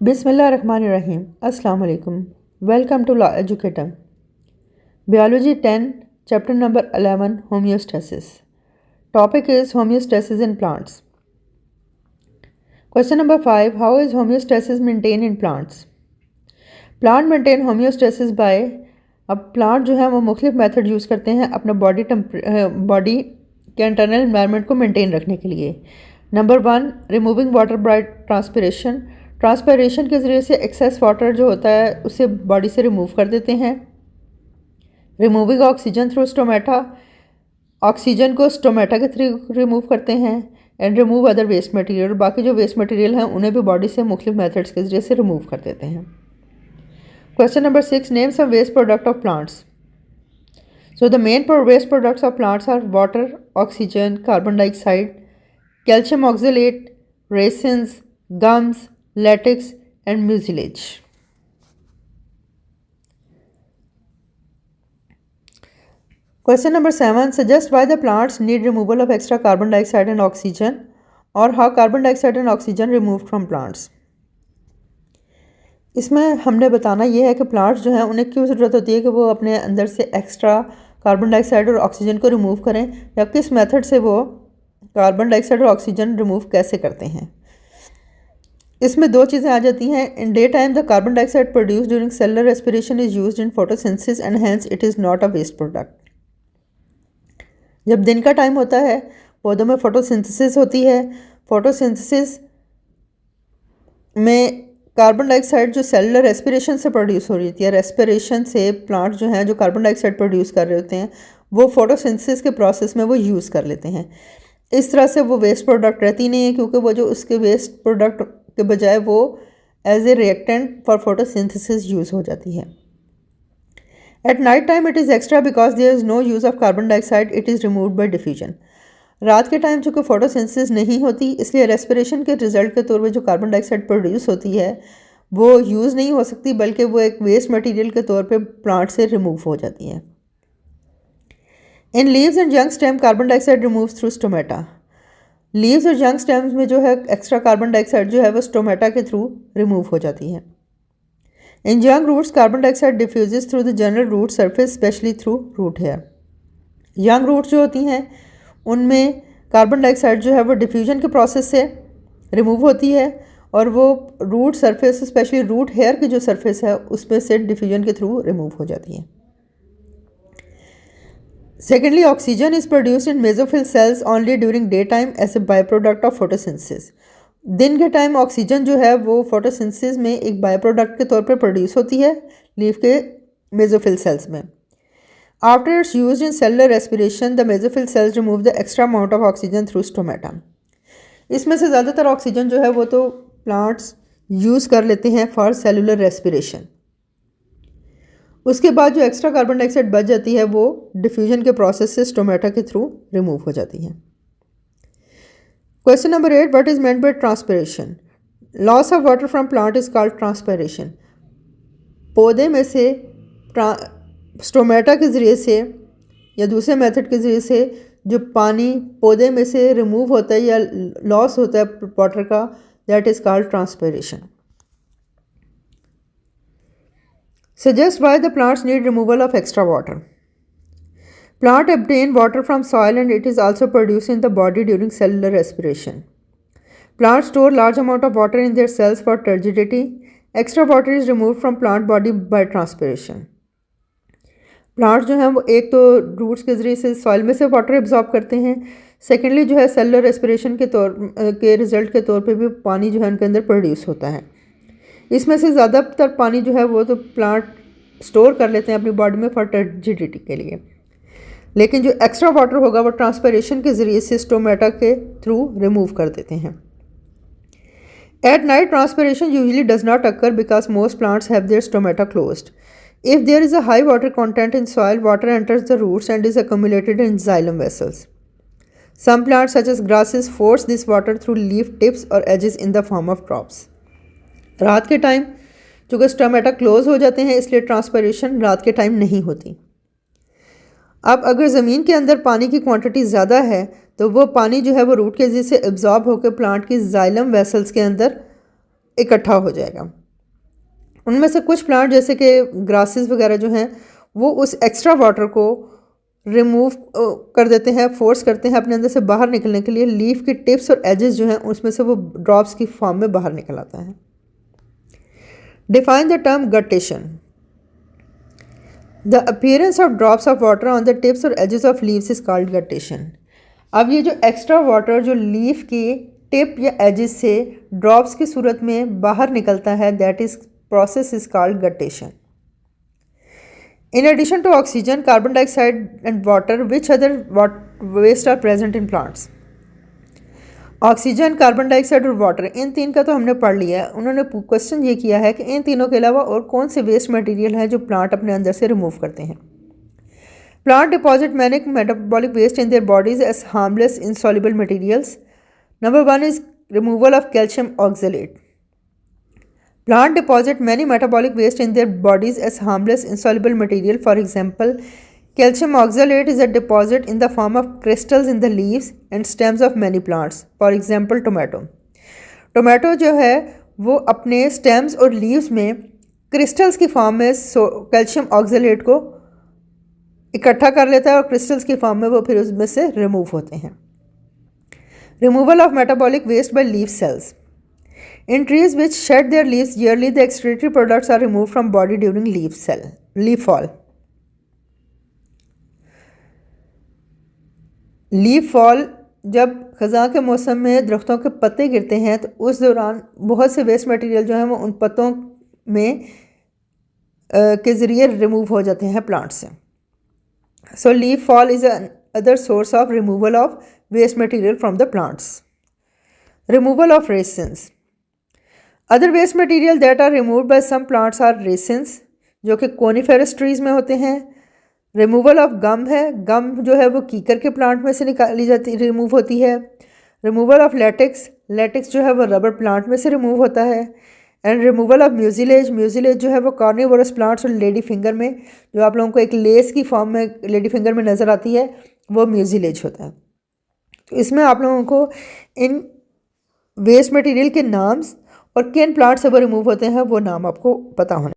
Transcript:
बिस्मिल्लाहिर्रहमानिर्रहीम। अस्सलाम वालेकुम। Welcome to law educator. Biology 10, chapter number 11, homeostasis. Topic is homeostasis in plants. Question number 5, how is homeostasis maintained in plants? Plant maintain homeostasis by, अब plant जो है वो मुख्तलिफ method use करते हैं अपना बॉडी के इंटरनल एनवायरनमेंट को मेंटेन रखने के लिए। Number 1, removing water bye transpiration. Transpiration के ज़रिए से एक्सेस वाटर जो होता है उसे बॉडी से रिमूव कर देते हैं। Removing oxygen through stomata, oxygen को स्टोमेटा के थ्रू रिमूव करते हैं। And remove other waste material, बाकी जो वेस्ट मटेरियल हैं उन्हें भी बॉडी से मुख्तलिफ मेथड्स के ज़रिए से रिमूव कर देते हैं। Question number 6, name some waste product of plants. So the main waste products of plants are water, oxygen, carbon dioxide, calcium oxalate, resins, gums, latex and mucilage. Question number 7, suggest why the plants need removal of extra carbon dioxide and oxygen, or how carbon dioxide and oxygen removed from plants. इसमें हमने बताना ये है कि plants जो हैं उन्हें क्यों ज़रूरत होती है कि वो अपने अंदर से एक्स्ट्रा कार्बन डाइऑक्साइड और ऑक्सीजन को रिमूव करें, या किस मेथड से वो कार्बन डाइऑक्साइड और ऑक्सीजन रिमूव कैसे करते हैं। इसमें दो चीज़ें आ जाती हैं। In day time the carbon dioxide produce during cellular respiration is used in photosynthesis and hence it is not a waste product. जब दिन का टाइम होता है पौधों में फोटोसिंथेसिस होती है। फोटोसिंथेसिस में कार्बन डाइऑक्साइड जो सेलुलर रेस्पिरेशन से प्रोड्यूस हो रही थी, रेस्पिरेशन से प्लांट जो हैं जो कार्बन डाइऑक्साइड प्रोड्यूस कर रहे होते हैं वो फोटोसिंथेसिस के प्रोसेस में वो यूज़ कर लेते हैं। इस तरह से वो वेस्ट प्रोडक्ट रहती नहीं है, क्योंकि वो जो उसके वेस्ट प्रोडक्ट के बजाय वो as a reactant for photosynthesis use हो जाती है। At night time it is extra because there is no use of carbon dioxide, it is removed by diffusion. रात के टाइम चूँकि फोटोसिंथेसिस नहीं होती, इसलिए रेस्पिरेशन के रिजल्ट के तौर पे जो कार्बन डाइऑक्साइड प्रोड्यूस होती है वो यूज़ नहीं हो सकती, बल्कि वो एक वेस्ट मटेरियल के तौर पे प्लांट से रिमूव हो जाती है। In leaves and young stem carbon dioxide removes through stomata. Leaves और यंग स्टेम्स में जो है एक्स्ट्रा कार्बन डाइऑक्साइड जो है वो स्टोमेटा के थ्रू रिमूव हो जाती है। In young roots carbon dioxide diffuses through the general root surface specially through root hair. Young roots जो होती हैं उनमें कार्बन डाइऑक्साइड जो है वो डिफ्यूजन के प्रोसेस से रिमूव होती है, और वो root surface specially root hair की जो सरफेस है उसमें से डिफ्यूजन के थ्रू रिमूव हो जाती है। Secondly, oxygen is produced in mesophyll cells only during day time as a by product of photosynthesis. दिन के टाइम ऑक्सीजन जो है वो फोटोसिंथेसिस में एक बाय प्रोडक्ट के तौर पर प्रोड्यूस होती है लीफ के मेसोफिल सेल्स में। After it's used in cellular respiration, the mesophyll cells remove the extra amount of oxygen through stomata. इसमें से ज़्यादातर ऑक्सीजन जो है वो तो प्लांट्स यूज़ कर लेते हैं फॉर सेलुलर रेस्पिरेशन। उसके बाद जो एक्स्ट्रा कार्बन डाइऑक्साइड बच जाती है वो डिफ्यूजन के प्रोसेस से स्टोमेटा के थ्रू रिमूव हो जाती है। Question number 8, what is meant by transpiration? Loss of water from plant is called transpiration. पौधे में से स्टोमेटा के ज़रिए से या दूसरे मेथड के ज़रिए से जो पानी पौधे में से रिमूव होता है या लॉस होता है वाटर का, that is called transpiration. Suggest why the plants need removal of extra water. Plant obtain water from soil and it is also produced in the body during cellular respiration. Plants store large amount of water in their cells for turgidity. Extra water is removed from plant body by transpiration. Plants जो हैं वो एक तो roots के ज़रिए से soil में से वाटर एब्जॉर्ब करते हैं। सेकेंडली जो है सेलुलर रेस्पिरेशन के रिज़ल्ट के तौर पे भी पानी जो है उनके अंदर प्रोड्यूस होता है। इसमें से ज़्यादातर पानी जो है वो तो प्लांट स्टोर कर लेते हैं अपनी बॉडी में फॉर टर्जिडिटी के लिए, लेकिन जो एक्स्ट्रा वाटर होगा वो ट्रांसपिरेशन के ज़रिए से स्टोमेटा के थ्रू रिमूव कर देते हैं। At night transpiration usually does not occur because most plants have their stomata closed. If there is a high water content in soil, water enters the roots and is accumulated in xylem vessels. Some plants such as grasses force this water through leaf tips or edges in the form of drops. रात के time चूँकि stomata close हो जाते हैं इसलिए transpiration रात के time नहीं होती। अब अगर ज़मीन के अंदर पानी की क्वांटिटी ज़्यादा है तो वो पानी जो है वो रूट के ज़रिए से एब्जॉर्ब होकर प्लांट की जाइलम वेसल्स के अंदर इकट्ठा हो जाएगा। उनमें से कुछ प्लांट जैसे कि ग्रासेस वगैरह जो हैं वो उस एक्स्ट्रा वाटर को रिमूव कर देते हैं, फोर्स करते हैं अपने अंदर से बाहर निकलने के लिए। लीफ की टिप्स और एजेस जो हैं उसमें से वो ड्रॉप्स की फॉर्म में बाहर निकल आता है। Define the term guttation. The appearance of drops of water on the tips और edges of leaves is called guttation. अब ये जो एक्स्ट्रा वाटर जो लीफ की टिप या एजेस से ड्रॉप्स की सूरत में बाहर निकलता है, that is process is called guttation. In addition to oxygen, carbon dioxide and water, which other waste are present in plants? Oxygen, carbon dioxide और वाटर, इन तीन का तो हमने पढ़ लिया है। उन्होंने क्वेश्चन ये किया है कि इन तीनों के अलावा और कौन से वेस्ट मटेरियल हैं जो प्लांट अपने अंदर से रिमूव करते हैं। Plant deposit many metabolic waste in their bodies as harmless insoluble materials. Number 1 is removal of calcium oxalate. Plant deposit many metabolic waste in their bodies as harmless insoluble material. For example, calcium oxalate is a deposit in the form of crystals in the leaves and stems of many plants. For example, tomato. Tomato जो है वो अपने stems और leaves में crystals की form में calcium oxalate को इकट्ठा कर लेता है और क्रिस्टल्स की फॉर्म में वो फिर उसमें से रिमूव होते हैं। Removal of metabolic waste by leaf cells. In trees which shed their leaves yearly, the excretory products are removed from body during leaf fall. Leaf fall जब ख़ज़ां के मौसम में दरख्तों के पत्ते गिरते हैं तो उस दौरान बहुत से वेस्ट मटेरियल जो हैं वो उन पत्तों में के ज़रिए रिमूव हो जाते हैं प्लांट से। So leaf fall is other source of removal of waste material from the plants. Removal of resins. Other waste material that are removed by some plants are resins, जो कि कोनिफेरस ट्रीज़ में होते हैं। Removal of gum है, गम जो है वो कीकर के प्लांट में से निकाली जाती रिमूव होती है। रिमूवल ऑफ लेटेक्स, लेटेक्स जो है वो रबर प्लांट में से रिमूव होता है। एंड रिमूवल ऑफ म्यूजिलेज, म्यूजिलेज जो है वो कार्निवोरस प्लांट्स और लेडी फिंगर में, जो आप लोगों को एक लेस की फॉर्म में लेडी फिंगर में नज़र आती है, वो म्यूजिलेज होता है। तो इसमें आप लोगों को इन वेस्ट मटेरियल के नाम्स और किन प्लांट से वो रिमूव होते हैं वो नाम आपको पता होना।